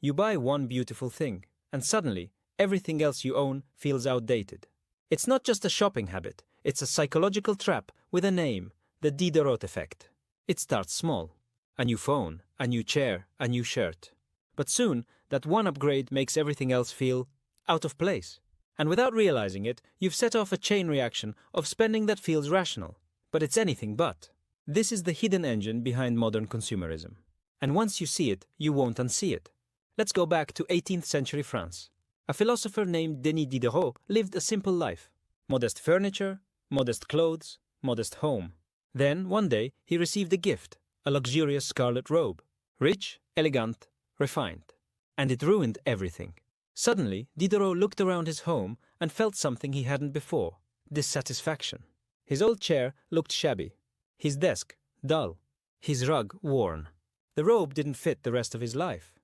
You buy one beautiful thing, and suddenly, everything else you own feels outdated. It's not just a shopping habit, it's a psychological trap with a name, the Diderot Effect. It starts small. A new phone, a new chair, a new shirt. But soon, that one upgrade makes everything else feel out of place. And without realizing it, you've set off a chain reaction of spending that feels rational. But it's anything but. This is the hidden engine behind modern consumerism. And once you see it, you won't unsee it. Let's go back to 18th century France. A philosopher named Denis Diderot lived a simple life. Modest furniture, modest clothes, modest home. Then, one day, he received a gift, a luxurious scarlet robe. Rich, elegant, refined. And it ruined everything. Suddenly, Diderot looked around his home and felt something he hadn't before, dissatisfaction. His old chair looked shabby. His desk, dull. His rug, worn. The robe didn't fit the rest of his life.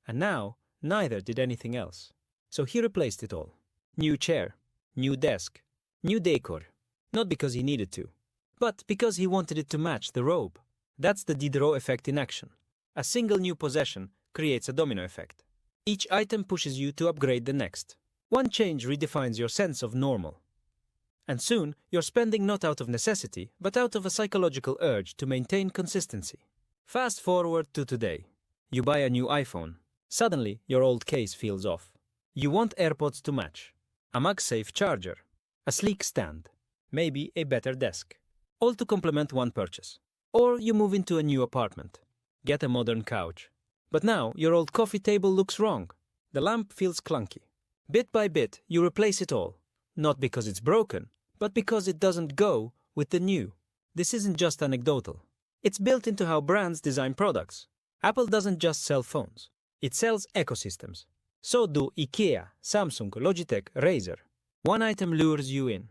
And now, neither did anything else. So he replaced it all. New chair, new desk, new decor. Not because he needed to, but because he wanted it to match the robe. That's the Diderot effect in action. A single new possession creates a domino effect. Each item pushes you to upgrade the next. One change redefines your sense of normal. And soon, you're spending not out of necessity, but out of a psychological urge to maintain consistency. Fast forward to today. You buy a new iPhone. Suddenly, your old case feels off. You want AirPods to match. A MagSafe charger. A sleek stand. Maybe a better desk. All to complement one purchase. Or you move into a new apartment. Get a modern couch. But now, your old coffee table looks wrong. The lamp feels clunky. Bit by bit, you replace it all. Not because it's broken, but because it doesn't go with the new. This isn't just anecdotal. It's built into how brands design products. Apple doesn't just sell phones. It sells ecosystems. So do IKEA, Samsung, Logitech, Razer. One item lures you in.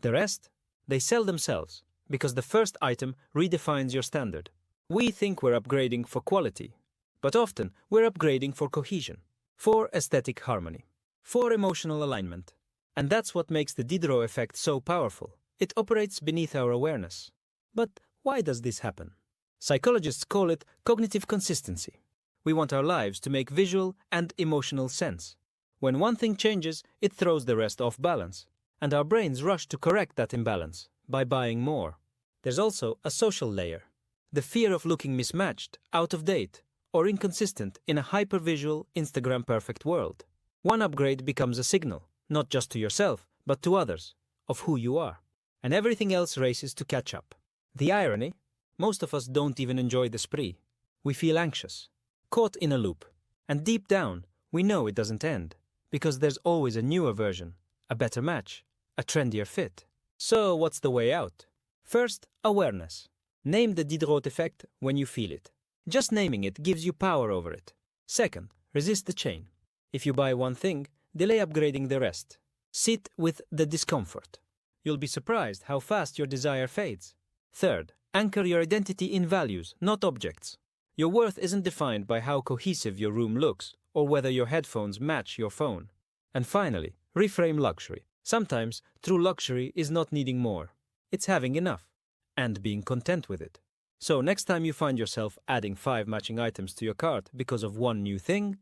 The rest? They sell themselves, because the first item redefines your standard. We think we're upgrading for quality, but often we're upgrading for cohesion, for aesthetic harmony, for emotional alignment. And that's what makes the Diderot effect so powerful. It operates beneath our awareness. But why does this happen? Psychologists call it cognitive consistency. We want our lives to make visual and emotional sense. When one thing changes, it throws the rest off balance. And our brains rush to correct that imbalance by buying more. There's also a social layer. The fear of looking mismatched, out of date, or inconsistent in a hyper-visual, Instagram-perfect world. One upgrade becomes a signal, not just to yourself, but to others, of who you are. And everything else races to catch up. The irony? Most of us don't even enjoy the spree. We feel anxious, caught in a loop. And deep down, we know it doesn't end, because there's always a newer version, a better match, a trendier fit. So what's the way out? First, awareness. Name the Diderot effect when you feel it. Just naming it gives you power over it. Second, resist the chain. If you buy one thing, delay upgrading the rest. Sit with the discomfort. You'll be surprised how fast your desire fades. Third, anchor your identity in values, not objects. Your worth isn't defined by how cohesive your room looks or whether your headphones match your phone. And finally, reframe luxury. Sometimes, true luxury is not needing more. It's having enough and being content with it. So next time you find yourself adding 5 matching items to your cart because of one new thing,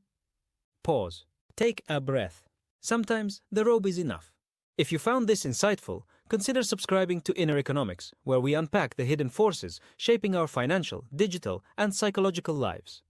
pause. Take a breath. Sometimes the robe is enough. If you found this insightful, consider subscribing to Inner Economics, where we unpack the hidden forces shaping our financial, digital, and psychological lives.